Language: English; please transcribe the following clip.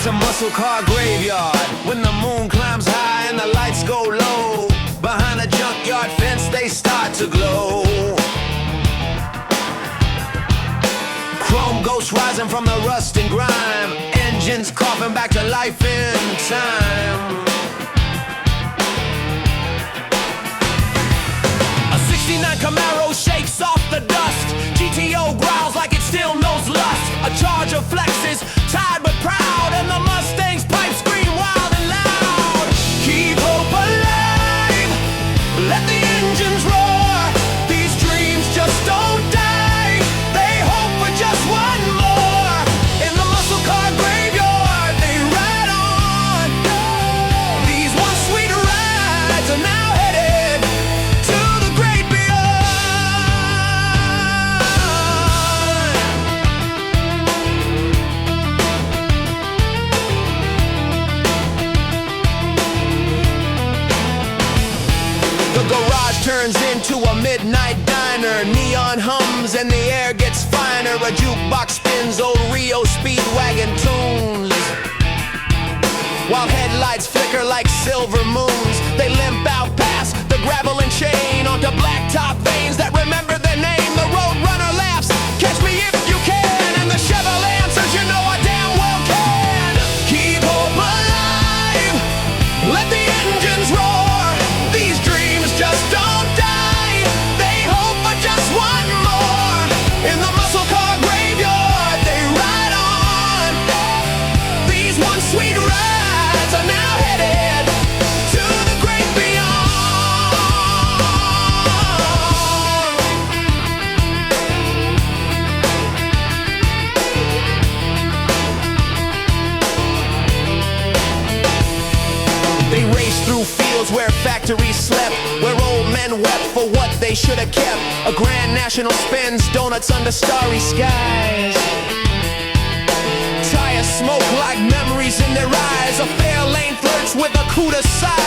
It's a muscle car graveyard when the moon climbs high and the lights go low. Behind a junkyard fence they start to glow. Chrome ghosts rising from the rust and grime. Engines coughing back to life in time. A '69 Camaro shakes off the dust. GTO growls like it still knows lust. A Charger flexes, tired but proud, and the Mustang's pipes scream wild and loud. Keep hope alive, let the engines roar. These dreams just don't die, they hope for just one more. In the muscle car graveyard they ride on. These once sweet rides are now headed to the great beyond. The garage turns into a midnight diner. Neon hums and the air gets finer. A jukebox spins old Rio Speedwagon tunes, while headlights flicker like silver moons. They limp out past the gravel and chain onto blacktop veins that remember their name. The Roadrunner laughs, catch me if you can, and the Chevrolet answers, you know I damn well can. Keep hope alive, let the engines roar. These dreams just don't die, they hope for just one more. In the muscle car graveyard they ride on. These once sweet rides are now headed to the great beyond. They race through fields where factories slept, where old men wept for what they should have kept. A Grand National spins donuts under starry skies. Tires smoke like memories in their eyes. A fair lane flirts with a coup de size.